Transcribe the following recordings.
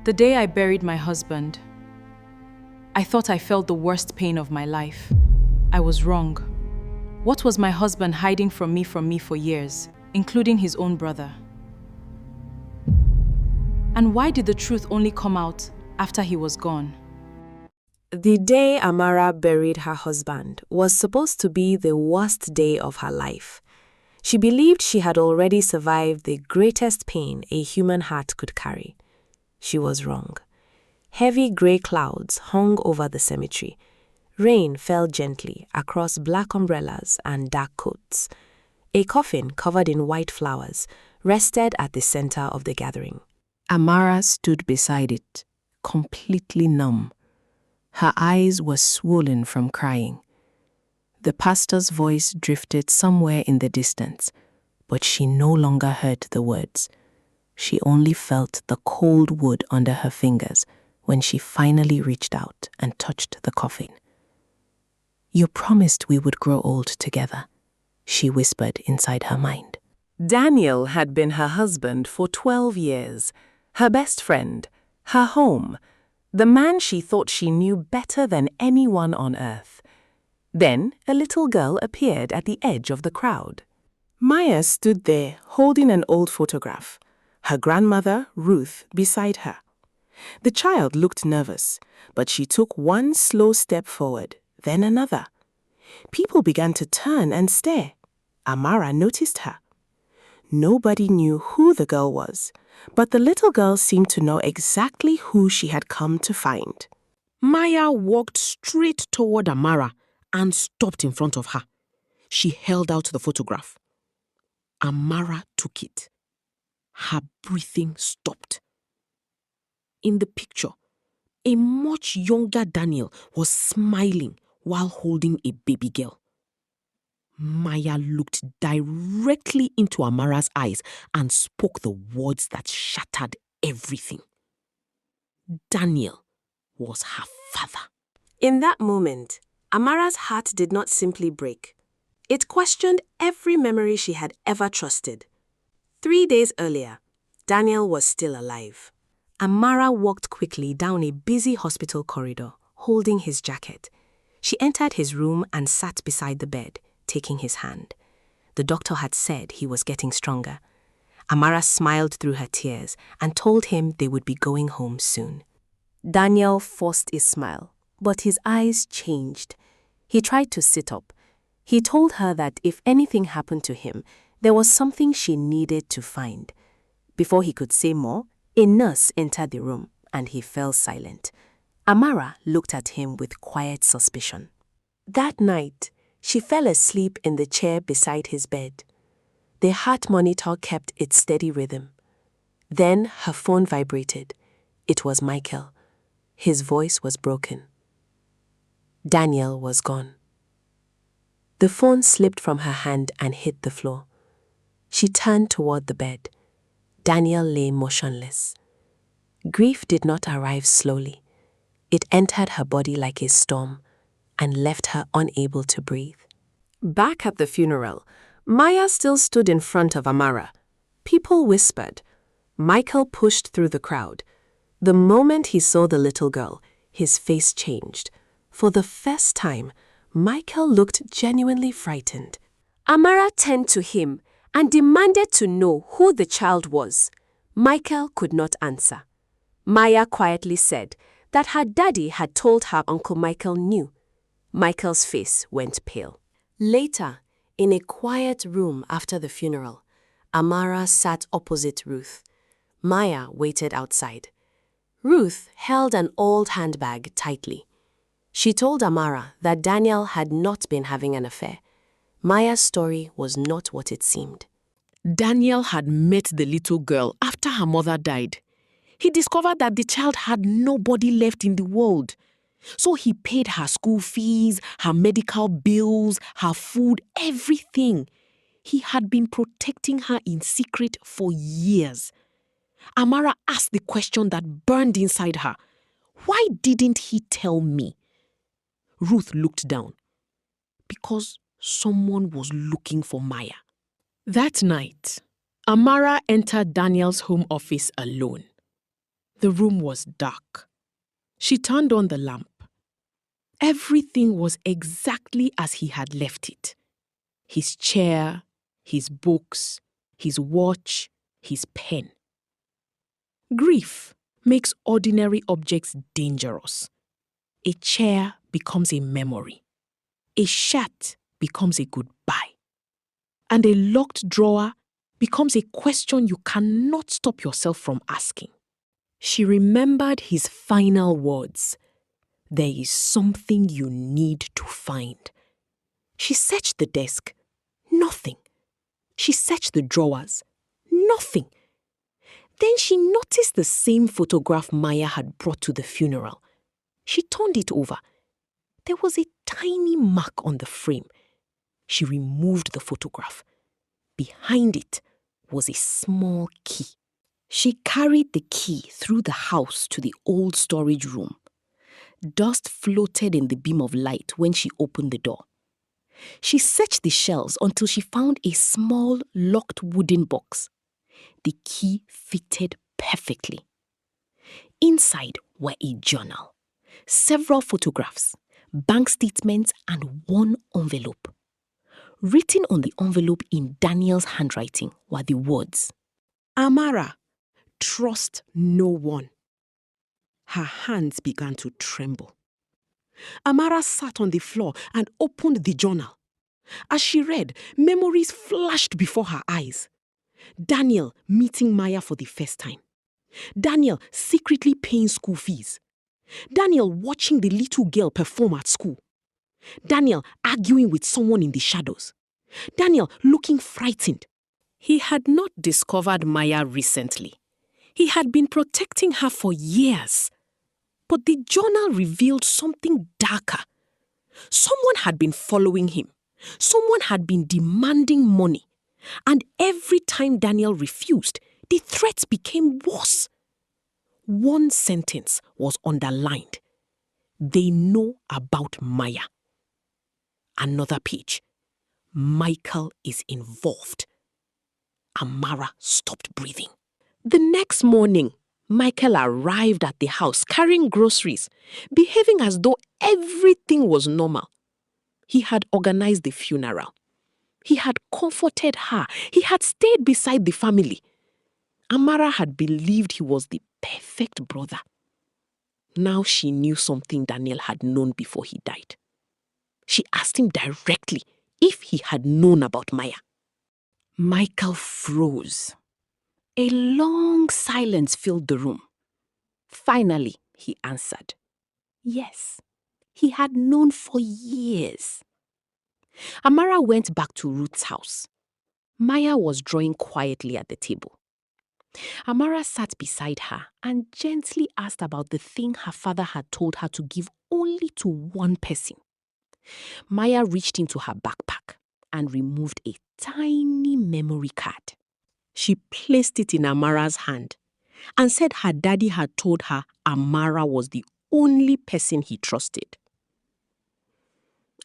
The day I buried my husband, I thought I felt the worst pain of my life. I was wrong. What was my husband hiding from me for years, including his own brother? And why did the truth only come out after he was gone? The day Amara buried her husband was supposed to be the worst day of her life. She believed she had already survived the greatest pain a human heart could carry. She was wrong. Heavy grey clouds hung over the cemetery. Rain fell gently across black umbrellas and dark coats. A coffin covered in white flowers rested at the center of the gathering. Amara stood beside it, completely numb. Her eyes were swollen from crying. The pastor's voice drifted somewhere in the distance, but she no longer heard the words. She only felt the cold wood under her fingers when she finally reached out and touched the coffin. "You promised we would grow old together," she whispered inside her mind. Daniel had been her husband for 12 years, her best friend, her home, the man she thought she knew better than anyone on earth. Then a little girl appeared at the edge of the crowd. Maya stood there holding an old photograph, her grandmother, Ruth, beside her. The child looked nervous, but she took one slow step forward, then another. People began to turn and stare. Amara noticed her. Nobody knew who the girl was, but the little girl seemed to know exactly who she had come to find. Maya walked straight toward Amara and stopped in front of her. She held out the photograph. Amara took it. Her breathing stopped. In the picture, a much younger Daniel was smiling while holding a baby girl. Maya looked directly into Amara's eyes and spoke the words that shattered everything. Daniel was her father. In that moment, Amara's heart did not simply break. It questioned every memory she had ever trusted. 3 days earlier, Daniel was still alive. Amara walked quickly down a busy hospital corridor, holding his jacket. She entered his room and sat beside the bed, taking his hand. The doctor had said he was getting stronger. Amara smiled through her tears and told him they would be going home soon. Daniel forced a smile, but his eyes changed. He tried to sit up. He told her that if anything happened to him, there was something she needed to find. Before he could say more, a nurse entered the room and he fell silent. Amara looked at him with quiet suspicion. That night, she fell asleep in the chair beside his bed. The heart monitor kept its steady rhythm. Then her phone vibrated. It was Michael. His voice was broken. Daniel was gone. The phone slipped from her hand and hit the floor. She turned toward the bed. Daniel lay motionless. Grief did not arrive slowly. It entered her body like a storm and left her unable to breathe. Back at the funeral, Maya still stood in front of Amara. People whispered. Michael pushed through the crowd. The moment he saw the little girl, his face changed. For the first time, Michael looked genuinely frightened. Amara turned to him and demanded to know who the child was. Michael could not answer. Maya quietly said that her daddy had told her Uncle Michael knew. Michael's face went pale. Later, in a quiet room after the funeral, Amara sat opposite Ruth. Maya waited outside. Ruth held an old handbag tightly. She told Amara that Daniel had not been having an affair. Maya's story was not what it seemed. Daniel had met the little girl after her mother died. He discovered that the child had nobody left in the world. So he paid her school fees, her medical bills, her food, everything. He had been protecting her in secret for years. Amara asked the question that burned inside her. Why didn't he tell me? Ruth looked down. Because someone was looking for Maya. That night, Amara entered Daniel's home office alone. The room was dark. She turned on the lamp. Everything was exactly as he had left it. His chair, his books, his watch, his pen. Grief makes ordinary objects dangerous. A chair becomes a memory. A shirt becomes a goodbye. And a locked drawer becomes a question you cannot stop yourself from asking. She remembered his final words. There is something you need to find. She searched the desk. Nothing. She searched the drawers. Nothing. Then she noticed the same photograph Maya had brought to the funeral. She turned it over. There was a tiny mark on the frame. She removed the photograph. Behind it was a small key. She carried the key through the house to the old storage room. Dust floated in the beam of light when she opened the door. She searched the shelves until she found a small, locked wooden box. The key fitted perfectly. Inside were a journal, several photographs, bank statements, and one envelope. Written on the envelope in Daniel's handwriting were the words, "Amara, trust no one." Her hands began to tremble. Amara sat on the floor and opened the journal. As she read, memories flashed before her eyes. Daniel meeting Maya for the first time. Daniel secretly paying school fees. Daniel watching the little girl perform at school. Daniel arguing with someone in the shadows. Daniel looking frightened. He had not discovered Maya recently. He had been protecting her for years. But the journal revealed something darker. Someone had been following him. Someone had been demanding money. And every time Daniel refused, the threats became worse. One sentence was underlined. They know about Maya. Another page. Michael is involved. Amara stopped breathing. The next morning, Michael arrived at the house carrying groceries, behaving as though everything was normal. He had organized the funeral. He had comforted her. He had stayed beside the family. Amara had believed he was the perfect brother. Now she knew something Daniel had known before he died. She asked him directly if he had known about Maya. Michael froze. A long silence filled the room. Finally, he answered. Yes, he had known for years. Amara went back to Ruth's house. Maya was drawing quietly at the table. Amara sat beside her and gently asked about the thing her father had told her to give only to one person. Maya reached into her backpack and removed a tiny memory card. She placed it in Amara's hand and said her daddy had told her Amara was the only person he trusted.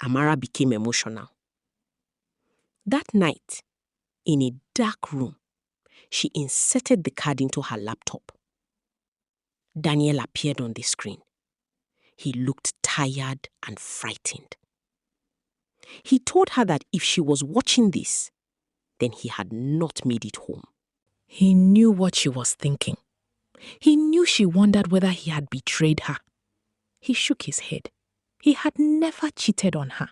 Amara became emotional. That night, in a dark room, she inserted the card into her laptop. Daniel appeared on the screen. He looked tired and frightened. He told her that if she was watching this, then he had not made it home. He knew what she was thinking. He knew she wondered whether he had betrayed her. He shook his head. He had never cheated on her.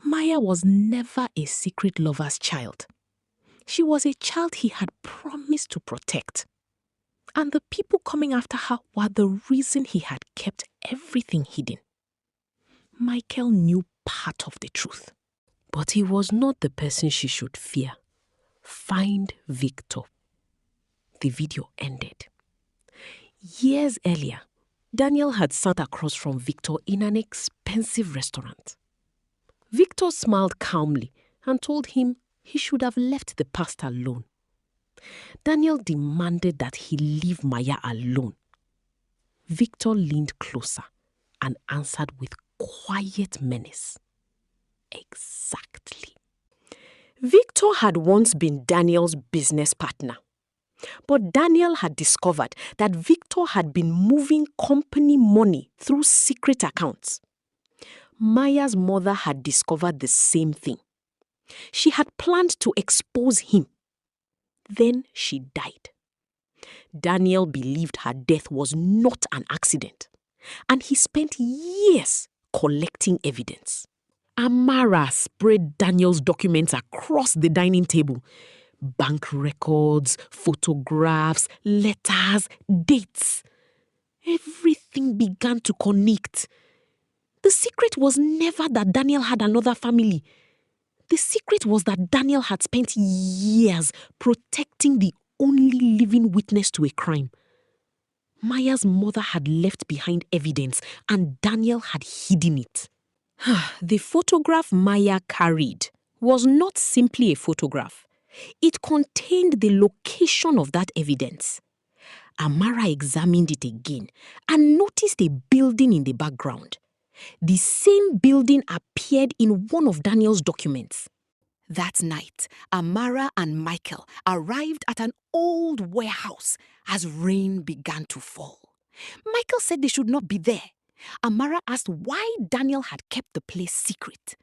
Maya was never a secret lover's child. She was a child he had promised to protect. And the people coming after her were the reason he had kept everything hidden. Michael knew part of the truth. But he was not the person she should fear. Find Victor. The video ended. Years earlier, Daniel had sat across from Victor in an expensive restaurant. Victor smiled calmly and told him he should have left the past alone. Daniel demanded that he leave Maya alone. Victor leaned closer and answered with quiet menace. Exactly. Victor had once been Daniel's business partner. But Daniel had discovered that Victor had been moving company money through secret accounts. Maya's mother had discovered the same thing. She had planned to expose him. Then she died. Daniel believed her death was not an accident, and he spent years collecting evidence. Amara spread Daniel's documents across the dining table. Bank records, photographs, letters, dates. Everything began to connect. The secret was never that Daniel had another family. The secret was that Daniel had spent years protecting the only living witness to a crime. Maya's mother had left behind evidence, and Daniel had hidden it. The photograph Maya carried was not simply a photograph. It contained the location of that evidence. Amara examined it again and noticed a building in the background. The same building appeared in one of Daniel's documents. That night, Amara and Michael arrived at an old warehouse as rain began to fall. Michael said they should not be there. Amara asked why Daniel had kept the place secret.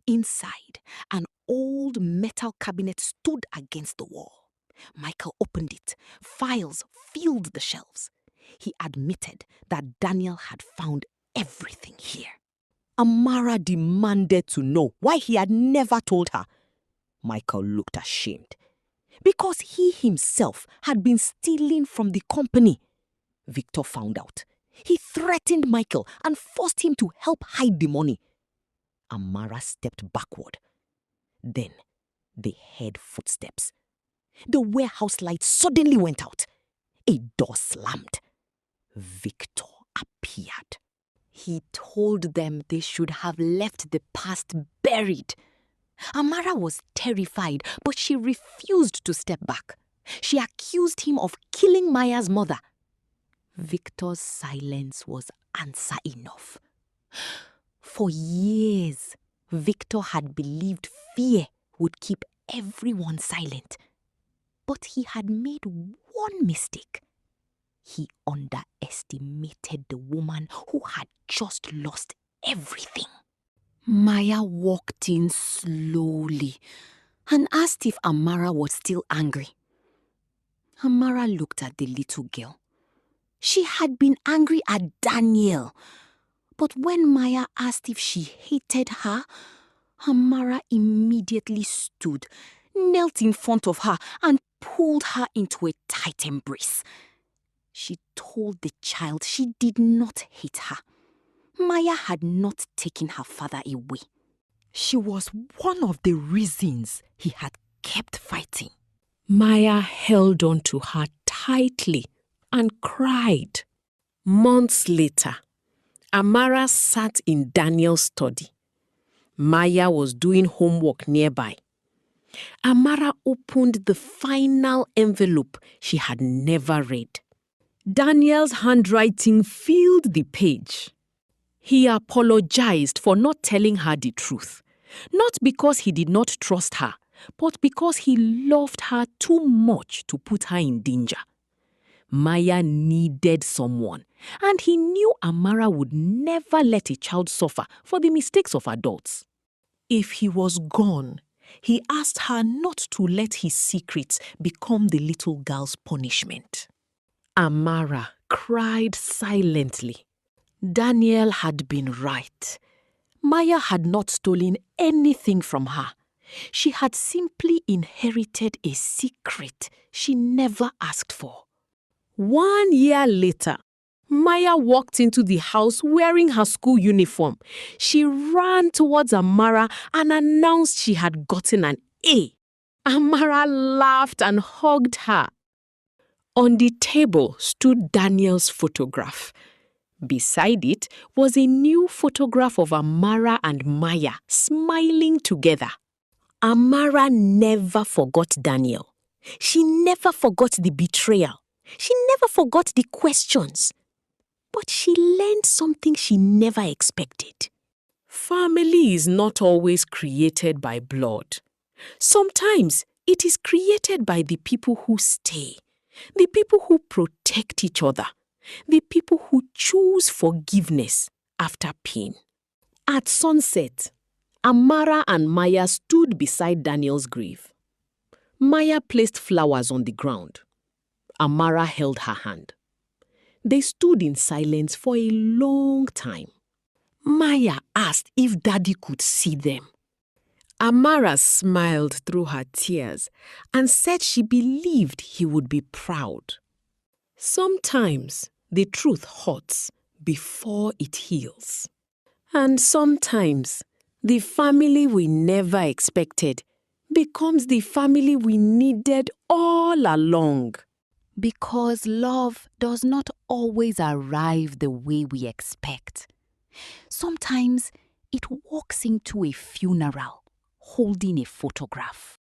Inside, an old metal cabinet stood against the wall. Michael opened it. Files filled the shelves. He admitted that Daniel had found everything here. Amara demanded to know why he had never told her. Michael looked ashamed. Because he himself had been stealing from the company. Victor found out. He threatened Michael and forced him to help hide the money. Amara stepped backward. Then they heard footsteps. The warehouse light suddenly went out. A door slammed. Victor appeared. He told them they should have left the past buried. Amara was terrified, but she refused to step back. She accused him of killing Maya's mother. Victor's silence was answer enough. For years, Victor had believed fear would keep everyone silent. But he had made one mistake. He underestimated the woman who had just lost everything. Maya walked in slowly and asked if Amara was still angry. Amara looked at the little girl. She had been angry at Daniel. But when Maya asked if she hated her, Amara immediately stood, knelt in front of her, and pulled her into a tight embrace. She told the child she did not hate her. Maya had not taken her father away. She was one of the reasons he had kept fighting. Maya held on to her tightly and cried. Months later, Amara sat in Daniel's study. Maya was doing homework nearby. Amara opened the final envelope she had never read. Daniel's handwriting filled the page. He apologized for not telling her the truth, not because he did not trust her, but because he loved her too much to put her in danger. Maya needed someone, and he knew Amara would never let a child suffer for the mistakes of adults. If he was gone, he asked her not to let his secrets become the little girl's punishment. Amara cried silently. Daniel had been right. Maya had not stolen anything from her. She had simply inherited a secret she never asked for. 1 year later, Maya walked into the house wearing her school uniform. She ran towards Amara and announced she had gotten an A. Amara laughed and hugged her. On the table stood Daniel's photograph. Beside it was a new photograph of Amara and Maya smiling together. Amara never forgot Daniel. She never forgot the betrayal. She never forgot the questions. But she learned something she never expected. Family is not always created by blood. Sometimes it is created by the people who stay, the people who protect each other, the people who choose forgiveness after pain. At sunset, Amara and Maya stood beside Daniel's grave. Maya placed flowers on the ground. Amara held her hand. They stood in silence for a long time. Maya asked if Daddy could see them. Amara smiled through her tears and said she believed he would be proud. Sometimes the truth hurts before it heals. And sometimes the family we never expected becomes the family we needed all along. Because love does not always arrive the way we expect. Sometimes it walks into a funeral holding a photograph.